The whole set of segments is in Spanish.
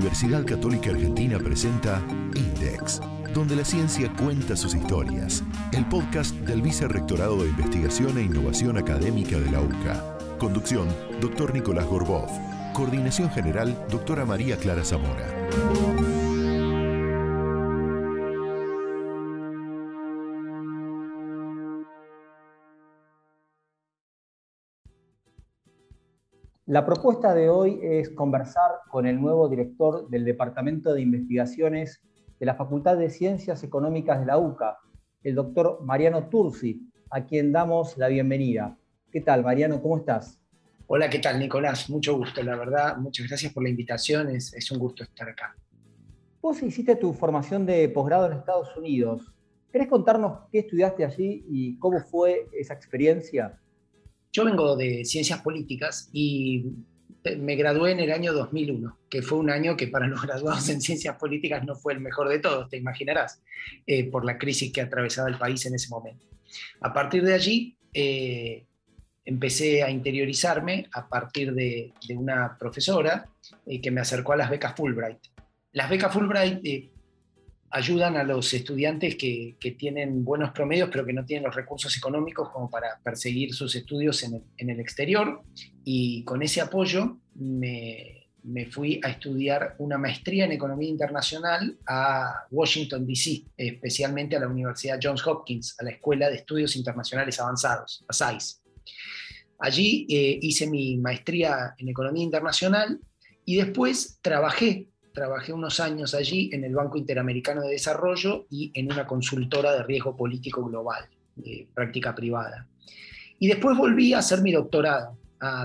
Universidad Católica Argentina presenta Index, donde la ciencia cuenta sus historias. El podcast del Vicerrectorado de Investigación e Innovación Académica de la UCA. Conducción, Dr. Nicolás Gorbov. Coordinación General, Dra. María Clara Zamora. La propuesta de hoy es conversar con el nuevo director del Departamento de Investigaciones de la Facultad de Ciencias Económicas de la UCA, el doctor Mariano Tursi, a quien damos la bienvenida. ¿Qué tal, Mariano? ¿Cómo estás? Hola, ¿qué tal, Nicolás? Mucho gusto, la verdad. Muchas gracias por la invitación. Es un gusto estar acá. Vos hiciste tu formación de posgrado en Estados Unidos. ¿Querés contarnos qué estudiaste allí y cómo fue esa experiencia? Yo vengo de Ciencias Políticas y me gradué en el año 2001, que fue un año que para los graduados en Ciencias Políticas no fue el mejor de todos, te imaginarás, por la crisis que atravesaba el país en ese momento. A partir de allí empecé a interiorizarme a partir de una profesora que me acercó a las becas Fulbright. Las becas Fulbright ayudan a los estudiantes que tienen buenos promedios pero que no tienen los recursos económicos como para perseguir sus estudios en el exterior, y con ese apoyo me fui a estudiar una maestría en Economía Internacional a Washington, D.C., especialmente a la Universidad Johns Hopkins, a la Escuela de Estudios Internacionales Avanzados, a SAIS. Allí hice mi maestría en Economía Internacional y después trabajé unos años allí en el Banco Interamericano de Desarrollo y en una consultora de riesgo político global, de práctica privada. Y después volví a hacer mi doctorado.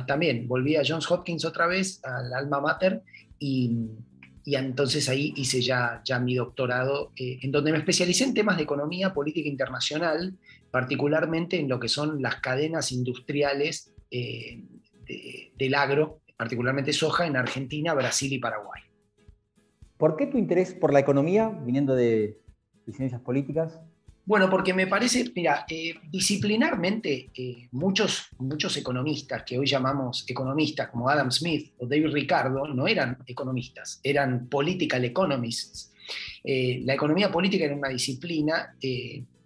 También volví a Johns Hopkins otra vez, al alma mater, y entonces ahí hice ya mi doctorado, en donde me especialicé en temas de economía política internacional, particularmente en lo que son las cadenas industriales del agro, particularmente soja, en Argentina, Brasil y Paraguay. ¿Por qué tu interés por la economía, viniendo de ciencias políticas? Bueno, porque me parece, mira, disciplinarmente muchos economistas, que hoy llamamos economistas, como Adam Smith o David Ricardo, no eran economistas, eran political economists. La economía política era una disciplina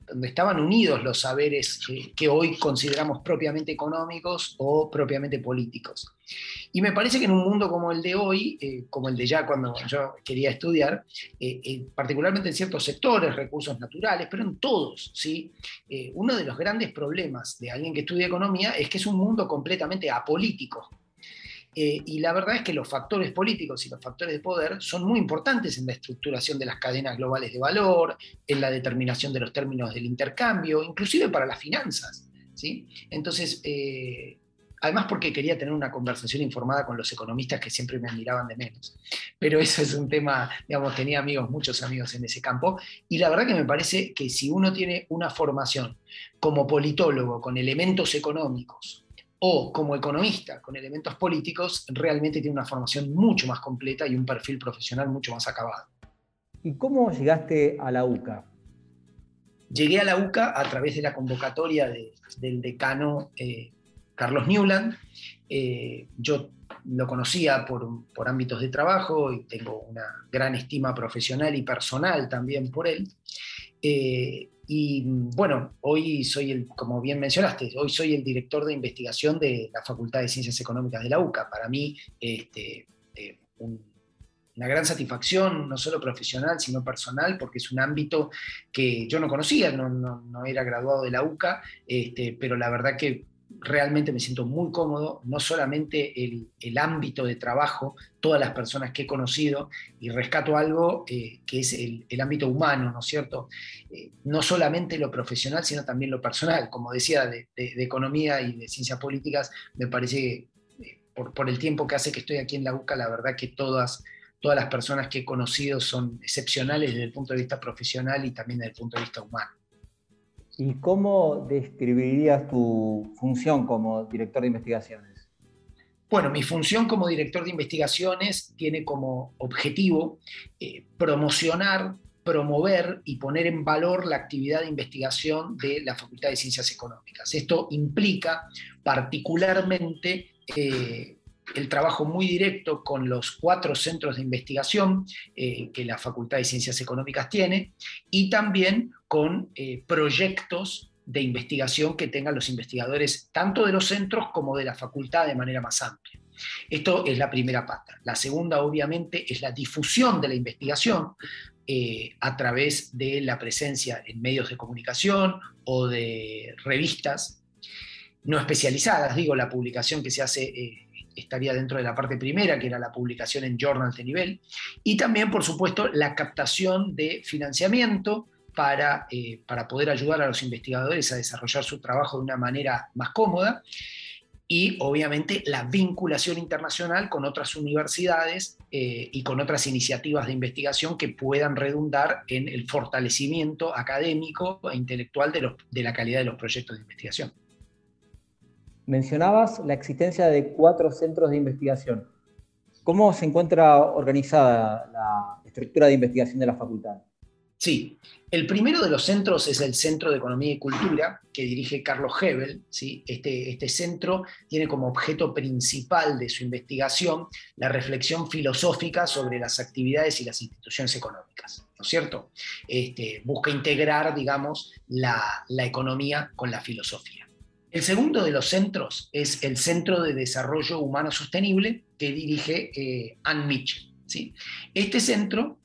donde estaban unidos los saberes que hoy consideramos propiamente económicos o propiamente políticos. Y me parece que en un mundo como el de hoy, como el de ya cuando yo quería estudiar, particularmente en ciertos sectores, recursos naturales, pero en todos, ¿sí? Uno de los grandes problemas de alguien que estudia economía es que es un mundo completamente apolítico. Y la verdad es que los factores políticos y los factores de poder son muy importantes en la estructuración de las cadenas globales de valor, en la determinación de los términos del intercambio, inclusive para las finanzas, ¿sí? Entonces, además porque quería tener una conversación informada con los economistas que siempre me admiraban de menos. Pero eso es un tema, digamos, tenía muchos amigos en ese campo, y la verdad que me parece que si uno tiene una formación como politólogo con elementos económicos, o como economista con elementos políticos, realmente tiene una formación mucho más completa y un perfil profesional mucho más acabado. ¿Y cómo llegaste a la UCA? Llegué a la UCA a través de la convocatoria del decano Carlos Newland. Yo lo conocía por ámbitos de trabajo y tengo una gran estima profesional y personal también por él. Y bueno, hoy como bien mencionaste, hoy soy el director de investigación de la Facultad de Ciencias Económicas de la UCA. Para mí, una gran satisfacción, no solo profesional, sino personal, porque es un ámbito que yo no conocía, no era graduado de la UCA, pero la verdad que realmente me siento muy cómodo, no solamente el ámbito de trabajo, todas las personas que he conocido, y rescato algo que es el ámbito humano, ¿no es cierto? No solamente lo profesional, sino también lo personal. Como decía, de economía y de ciencias políticas, me parece que por el tiempo que hace que estoy aquí en la UCA, la verdad que todas las personas que he conocido son excepcionales desde el punto de vista profesional y también desde el punto de vista humano. ¿Y cómo describirías tu función como director de investigaciones? Bueno, mi función como director de investigaciones tiene como objetivo promocionar, promover y poner en valor la actividad de investigación de la Facultad de Ciencias Económicas. Esto implica particularmente el trabajo muy directo con los 4 centros de investigación que la Facultad de Ciencias Económicas tiene, y también con proyectos de investigación que tengan los investigadores tanto de los centros como de la facultad de manera más amplia. Esto es la primera pata. La segunda, obviamente, es la difusión de la investigación a través de la presencia en medios de comunicación o de revistas no especializadas. Digo, la publicación que se hace estaría dentro de la parte primera, que era la publicación en journals de nivel, y también, por supuesto, la captación de financiamiento para poder ayudar a los investigadores a desarrollar su trabajo de una manera más cómoda, y obviamente la vinculación internacional con otras universidades y con otras iniciativas de investigación que puedan redundar en el fortalecimiento académico e intelectual de la calidad de los proyectos de investigación. Mencionabas la existencia de 4 centros de investigación. ¿Cómo se encuentra organizada la estructura de investigación de la facultad? Sí, el primero de los centros es el Centro de Economía y Cultura, que dirige Carlos Hebel. ¿Sí? Este centro tiene como objeto principal de su investigación la reflexión filosófica sobre las actividades y las instituciones económicas, ¿no es cierto? Busca integrar, digamos, la economía con la filosofía. El segundo de los centros es el Centro de Desarrollo Humano Sostenible, que dirige Ann Mitchell. ¿Sí? Este centro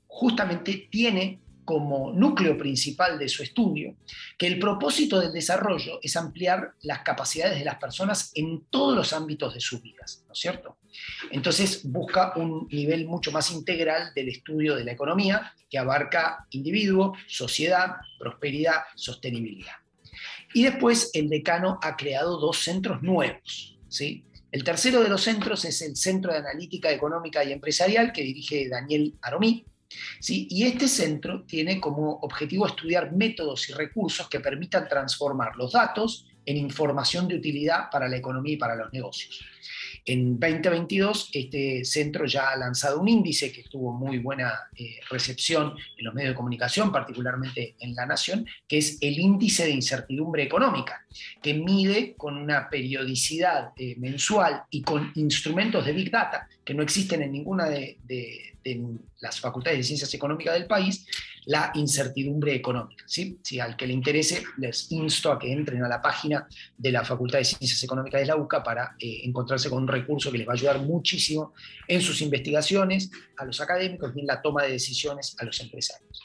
justamente tiene como núcleo principal de su estudio que el propósito del desarrollo es ampliar las capacidades de las personas en todos los ámbitos de sus vidas, ¿no es cierto? Entonces busca un nivel mucho más integral del estudio de la economía, que abarca individuo, sociedad, prosperidad, sostenibilidad. Y después el decano ha creado 2 centros nuevos, ¿sí? El tercero de los centros es el Centro de Analítica Económica y Empresarial, que dirige Daniel Aromí. ¿Sí? Y este centro tiene como objetivo estudiar métodos y recursos que permitan transformar los datos en información de utilidad para la economía y para los negocios. En 2022, este centro ya ha lanzado un índice que tuvo muy buena recepción en los medios de comunicación, particularmente en La Nación, que es el Índice de Incertidumbre Económica, que mide con una periodicidad mensual y con instrumentos de Big Data que no existen en ninguna de las facultades de ciencias económicas del país, la incertidumbre económica. ¿Sí? Si al que le interese, les insto a que entren a la página de la Facultad de Ciencias Económicas de la UCA para encontrarse con un recurso que les va a ayudar muchísimo en sus investigaciones, a los académicos y en la toma de decisiones a los empresarios.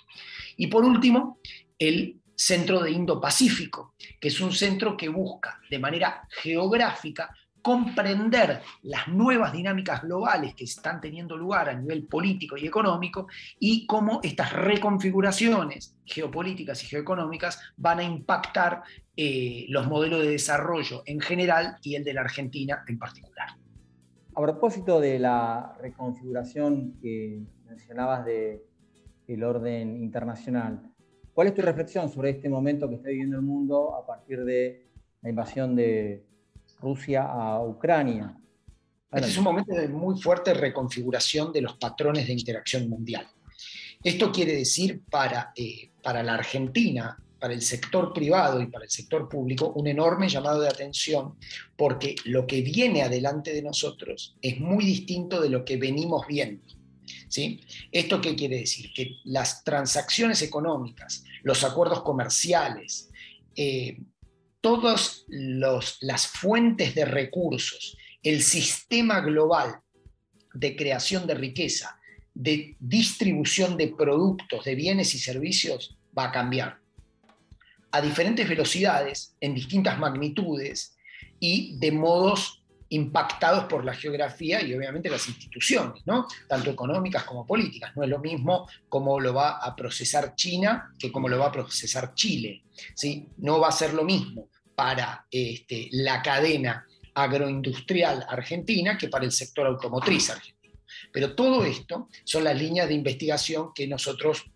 Y por último, el Centro de Indo-Pacífico, que es un centro que busca de manera geográfica comprender las nuevas dinámicas globales que están teniendo lugar a nivel político y económico, y cómo estas reconfiguraciones geopolíticas y geoeconómicas van a impactar los modelos de desarrollo en general y el de la Argentina en particular. A propósito de la reconfiguración que mencionabas del orden internacional, ¿cuál es tu reflexión sobre este momento que está viviendo el mundo a partir de la invasión de Rusia a Ucrania? Este es un momento de muy fuerte reconfiguración de los patrones de interacción mundial. Esto quiere decir para la Argentina, para el sector privado y para el sector público, un enorme llamado de atención, porque lo que viene adelante de nosotros es muy distinto de lo que venimos viendo. ¿Sí? ¿Esto qué quiere decir? Que las transacciones económicas, los acuerdos comerciales, todas las fuentes de recursos, el sistema global de creación de riqueza, de distribución de productos, de bienes y servicios, va a cambiar a diferentes velocidades, en distintas magnitudes y de modos impactados por la geografía y obviamente las instituciones, ¿no? Tanto económicas como políticas. No es lo mismo cómo lo va a procesar China que cómo lo va a procesar Chile, ¿sí? No va a ser lo mismo para la cadena agroindustrial argentina que para el sector automotriz argentino. Pero todo esto son las líneas de investigación que nosotros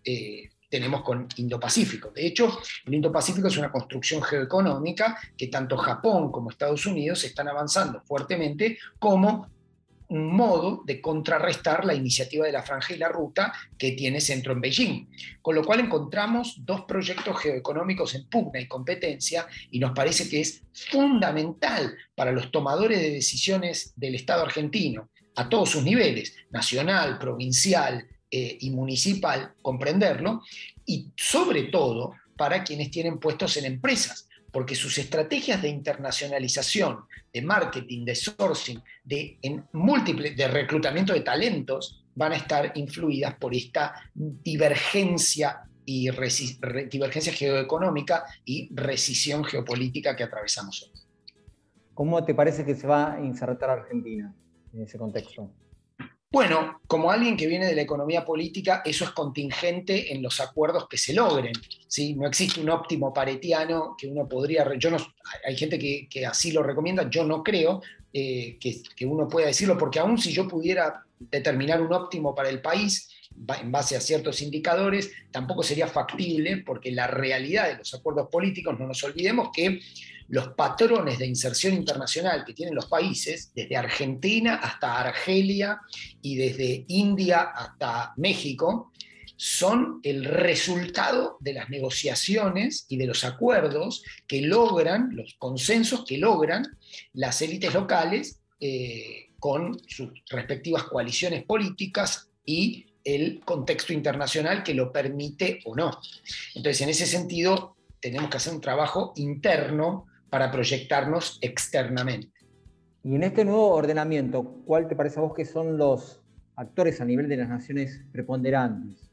tenemos con Indo-Pacífico. De hecho, el Indo-Pacífico es una construcción geoeconómica que tanto Japón como Estados Unidos están avanzando fuertemente como un modo de contrarrestar la iniciativa de la Franja y la Ruta que tiene centro en Beijing. Con lo cual encontramos dos proyectos geoeconómicos en pugna y competencia, y nos parece que es fundamental para los tomadores de decisiones del Estado argentino, a todos sus niveles, nacional, provincial y municipal, comprenderlo, y sobre todo para quienes tienen puestos en empresas, porque sus estrategias de internacionalización, de marketing, de sourcing, de reclutamiento de talentos, van a estar influidas por esta divergencia divergencia geoeconómica y rescisión geopolítica que atravesamos hoy. ¿Cómo te parece que se va a insertar Argentina en ese contexto? Bueno, como alguien que viene de la economía política, eso es contingente en los acuerdos que se logren, ¿sí? No existe un óptimo paretiano que uno podría... hay gente que así lo recomienda, yo no creo que uno pueda decirlo, porque aún si yo pudiera determinar un óptimo para el país en base a ciertos indicadores, tampoco sería factible, porque la realidad de los acuerdos políticos, no nos olvidemos que los patrones de inserción internacional que tienen los países, desde Argentina hasta Argelia y desde India hasta México, son el resultado de las negociaciones y de los acuerdos que logran, los consensos que logran las élites locales con sus respectivas coaliciones políticas y el contexto internacional que lo permite o no. Entonces, en ese sentido, tenemos que hacer un trabajo interno para proyectarnos externamente. Y en este nuevo ordenamiento, ¿cuál te parece a vos que son los actores a nivel de las naciones preponderantes?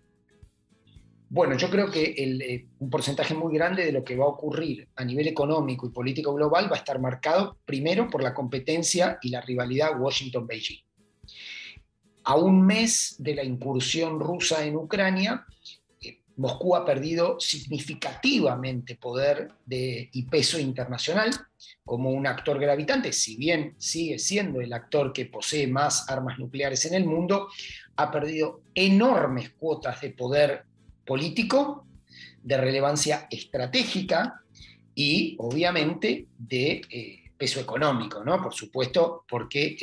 Bueno, yo creo que un porcentaje muy grande de lo que va a ocurrir a nivel económico y político global va a estar marcado primero por la competencia y la rivalidad Washington-Beijing. A un mes de la incursión rusa en Ucrania, Moscú ha perdido significativamente poder y peso internacional como un actor gravitante, si bien sigue siendo el actor que posee más armas nucleares en el mundo, ha perdido enormes cuotas de poder político, de relevancia estratégica y obviamente de peso económico, ¿no? Por supuesto, porque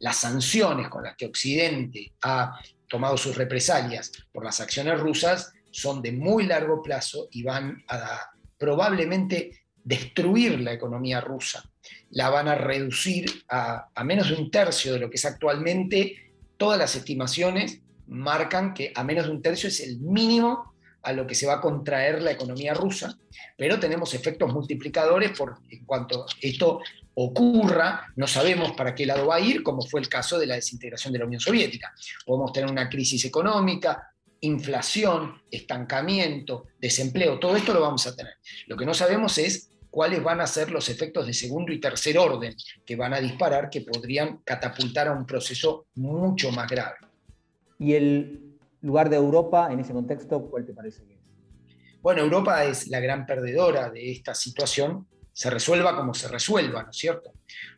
las sanciones con las que Occidente ha tomado sus represalias por las acciones rusas son de muy largo plazo y van a probablemente destruir la economía rusa. La van a reducir a menos de un tercio de lo que es actualmente. Todas las estimaciones marcan que a menos de un tercio es el mínimo a lo que se va a contraer la economía rusa, pero tenemos efectos multiplicadores en cuanto esto ocurra, no sabemos para qué lado va a ir, como fue el caso de la desintegración de la Unión Soviética. Podemos tener una crisis económica, inflación, estancamiento, desempleo, todo esto lo vamos a tener. Lo que no sabemos es cuáles van a ser los efectos de segundo y tercer orden que van a disparar, que podrían catapultar a un proceso mucho más grave. ¿Y el lugar de Europa en ese contexto, cuál te parece que es? Bueno, Europa es la gran perdedora de esta situación, se resuelva como se resuelva, ¿no es cierto?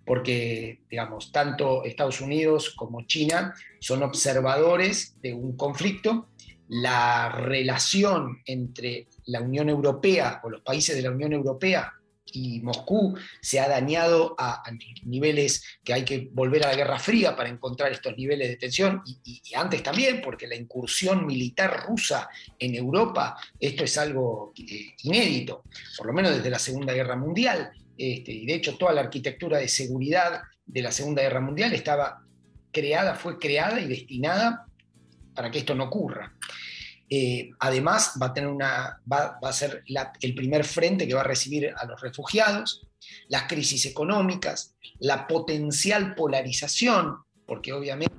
Porque, digamos, tanto Estados Unidos como China son observadores de un conflicto. La relación entre la Unión Europea o los países de la Unión Europea y Moscú se ha dañado a niveles que hay que volver a la Guerra Fría para encontrar estos niveles de tensión, y antes también, porque la incursión militar rusa en Europa, esto es algo inédito, por lo menos desde la Segunda Guerra Mundial, y de hecho toda la arquitectura de seguridad de la Segunda Guerra Mundial fue creada y destinada para que esto no ocurra. Además, va a ser el primer frente que va a recibir a los refugiados, las crisis económicas, la potencial polarización, porque obviamente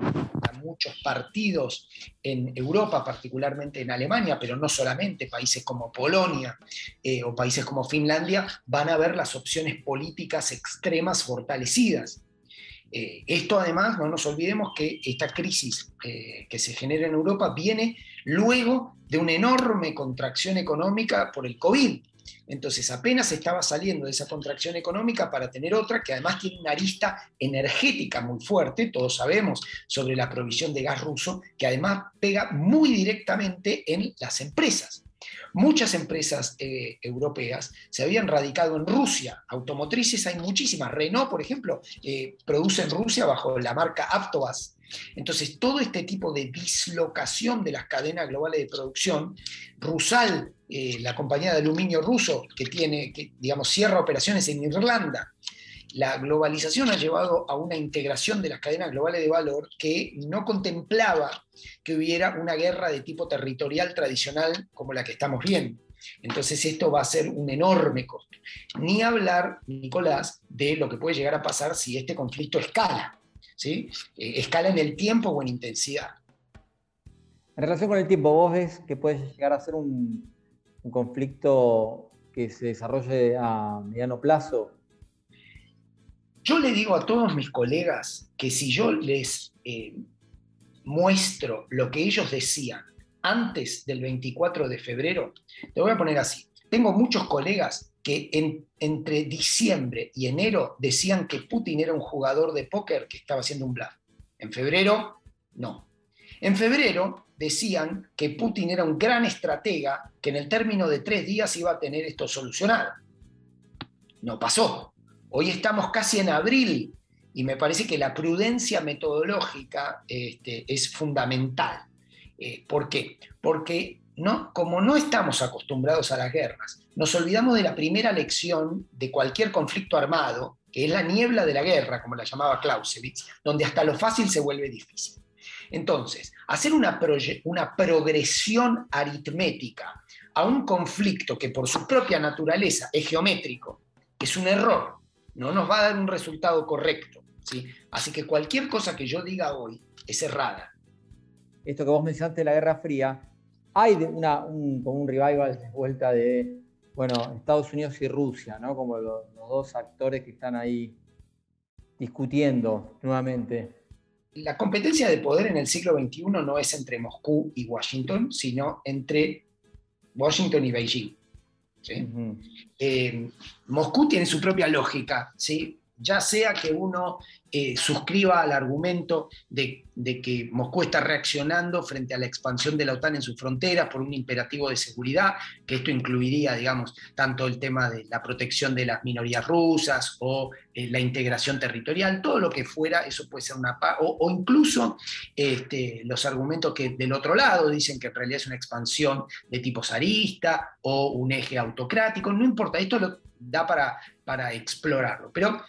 muchos partidos en Europa, particularmente en Alemania, pero no solamente, países como Polonia o países como Finlandia, van a ver las opciones políticas extremas fortalecidas. Esto además, no nos olvidemos que esta crisis que se genera en Europa viene luego de una enorme contracción económica por el COVID. Entonces apenas estaba saliendo de esa contracción económica para tener otra que además tiene una arista energética muy fuerte, todos sabemos sobre la provisión de gas ruso, que además pega muy directamente en las empresas. Muchas empresas europeas se habían radicado en Rusia. Automotrices hay muchísimas. Renault, por ejemplo, produce en Rusia bajo la marca Avtovaz. Entonces, todo este tipo de dislocación de las cadenas globales de producción, Rusal, la compañía de aluminio ruso que digamos, cierra operaciones en Irlanda, la globalización ha llevado a una integración de las cadenas globales de valor que no contemplaba que hubiera una guerra de tipo territorial tradicional como la que estamos viendo. Entonces esto va a ser un enorme costo. Ni hablar, Nicolás, de lo que puede llegar a pasar si este conflicto escala, ¿sí? Escala en el tiempo o en intensidad. En relación con el tiempo, ¿vos ves que puede llegar a ser un conflicto que se desarrolle a mediano plazo? Yo le digo a todos mis colegas que si yo les muestro lo que ellos decían antes del 24 de febrero, te voy a poner así. Tengo muchos colegas que entre diciembre y enero decían que Putin era un jugador de póker que estaba haciendo un bluff. En febrero, no. En febrero decían que Putin era un gran estratega que en el término de 3 días iba a tener esto solucionado. No pasó. Hoy estamos casi en abril y me parece que la prudencia metodológica es fundamental. ¿Por qué? Porque como no estamos acostumbrados a las guerras, nos olvidamos de la primera lección de cualquier conflicto armado, que es la niebla de la guerra, como la llamaba Clausewitz, donde hasta lo fácil se vuelve difícil. Entonces, hacer una progresión aritmética a un conflicto que por su propia naturaleza es geométrico, es un error. No nos va a dar un resultado correcto, ¿sí? Así que cualquier cosa que yo diga hoy es errada. Esto que vos mencionaste de la Guerra Fría, hay como un revival de vuelta de, bueno, Estados Unidos y Rusia, ¿no? Como los dos actores que están ahí discutiendo nuevamente. La competencia de poder en el siglo XXI no es entre Moscú y Washington, sino entre Washington y Beijing. ¿Sí? Uh-huh. Moscú tiene su propia lógica, ¿sí? Ya sea que uno suscriba al argumento de que Moscú está reaccionando frente a la expansión de la OTAN en sus fronteras por un imperativo de seguridad, que esto incluiría, digamos, tanto el tema de la protección de las minorías rusas o la integración territorial, todo lo que fuera, eso puede ser o incluso los argumentos que del otro lado dicen que en realidad es una expansión de tipo zarista o un eje autocrático, no importa, esto lo da para explorarlo, pero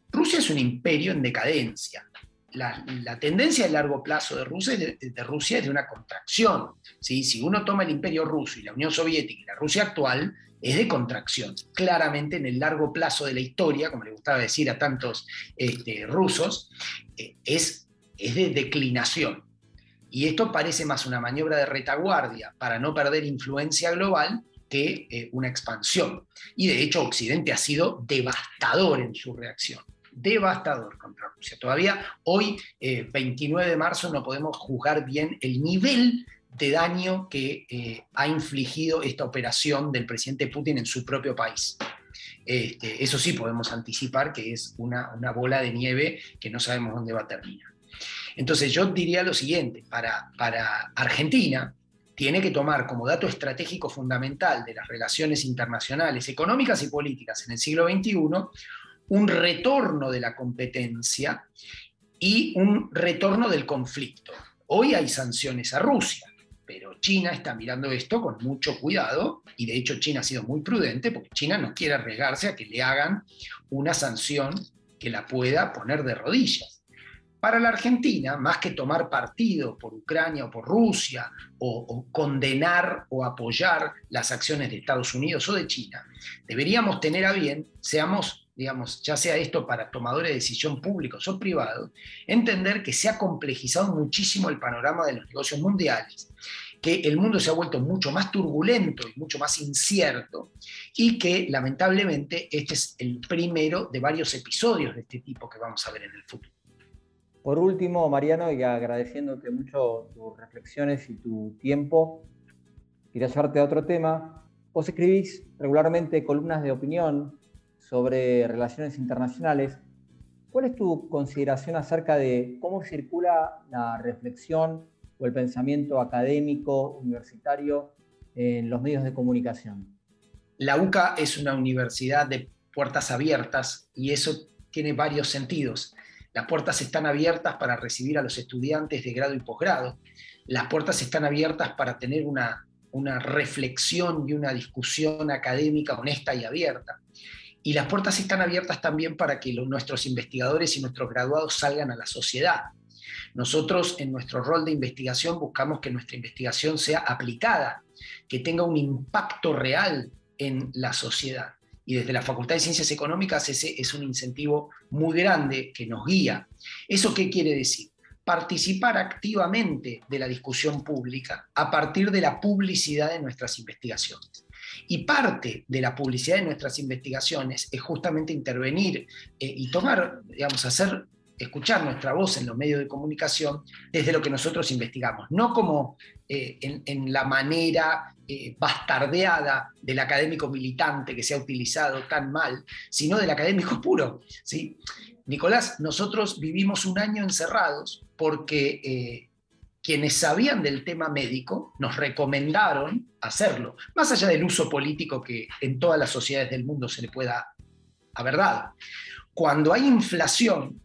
Rusia es un imperio en decadencia. La tendencia a largo plazo de Rusia es de una contracción, ¿sí? Si uno toma el imperio ruso y la Unión Soviética y la Rusia actual, es de contracción. Claramente en el largo plazo de la historia, como le gustaba decir a tantos rusos, es de declinación. Y esto parece más una maniobra de retaguardia para no perder influencia global que una expansión. Y de hecho Occidente ha sido devastador en su reacción. Devastador contra Rusia. Todavía hoy, 29 de marzo, no podemos juzgar bien el nivel de daño que ha infligido esta operación del presidente Putin en su propio país. Eso sí podemos anticipar que es una bola de nieve que no sabemos dónde va a terminar. Entonces yo diría lo siguiente, para Argentina tiene que tomar como dato estratégico fundamental de las relaciones internacionales, económicas y políticas en el siglo XXI, un retorno de la competencia y un retorno del conflicto. Hoy hay sanciones a Rusia, pero China está mirando esto con mucho cuidado y de hecho China ha sido muy prudente porque China no quiere arriesgarse a que le hagan una sanción que la pueda poner de rodillas. Para la Argentina, más que tomar partido por Ucrania o por Rusia o condenar o apoyar las acciones de Estados Unidos o de China, deberíamos tener a bien, seamos, digamos, ya sea esto para tomadores de decisión públicos o privados, entender que se ha complejizado muchísimo el panorama de los negocios mundiales, que el mundo se ha vuelto mucho más turbulento y mucho más incierto y que lamentablemente este es el primero de varios episodios de este tipo que vamos a ver en el futuro. Por último, Mariano, y agradeciéndote mucho tus reflexiones y tu tiempo, quería llevarte a otro tema. Vos escribís regularmente columnas de opinión sobre relaciones internacionales. ¿Cuál es tu consideración acerca de cómo circula la reflexión o el pensamiento académico, universitario, en los medios de comunicación? La UCA es una universidad de puertas abiertas y eso tiene varios sentidos. Las puertas están abiertas para recibir a los estudiantes de grado y posgrado. Las puertas están abiertas para tener una reflexión y una discusión académica honesta y abierta. Y las puertas están abiertas también para que nuestros investigadores y nuestros graduados salgan a la sociedad. Nosotros, en nuestro rol de investigación, buscamos que nuestra investigación sea aplicada, que tenga un impacto real en la sociedad. Y desde la Facultad de Ciencias Económicas ese es un incentivo muy grande que nos guía. ¿Eso qué quiere decir? Participar activamente de la discusión pública a partir de la publicidad de nuestras investigaciones. Y parte de la publicidad de nuestras investigaciones es justamente intervenir y tomar, digamos, escuchar nuestra voz en los medios de comunicación desde lo que nosotros investigamos, no como en la manera bastardeada del académico militante que se ha utilizado tan mal, sino del académico puro, ¿sí? Nicolás, nosotros vivimos un año encerrados porque quienes sabían del tema médico nos recomendaron hacerlo, más allá del uso político que en todas las sociedades del mundo se le pueda haber dado. Cuando hay inflación,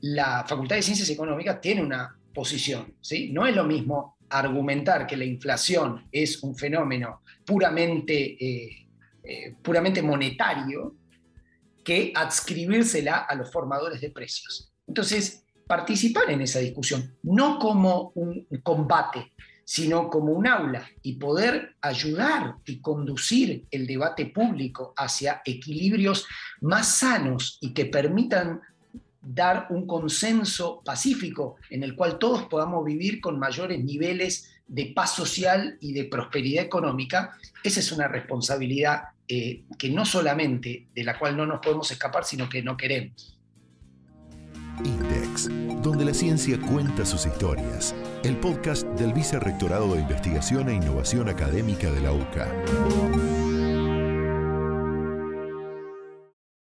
la Facultad de Ciencias Económicas tiene una posición, ¿sí? No es lo mismo argumentar que la inflación es un fenómeno puramente monetario que adscribírsela a los formadores de precios. Entonces, participar en esa discusión, no como un combate, sino como un aula, y poder ayudar y conducir el debate público hacia equilibrios más sanos y que permitan dar un consenso pacífico en el cual todos podamos vivir con mayores niveles de paz social y de prosperidad económica. Esa es una responsabilidad que no solamente de la cual no nos podemos escapar, sino que no queremos. INDEX, donde la ciencia cuenta sus historias. El podcast del Vicerrectorado de Investigación e Innovación Académica de la UCA.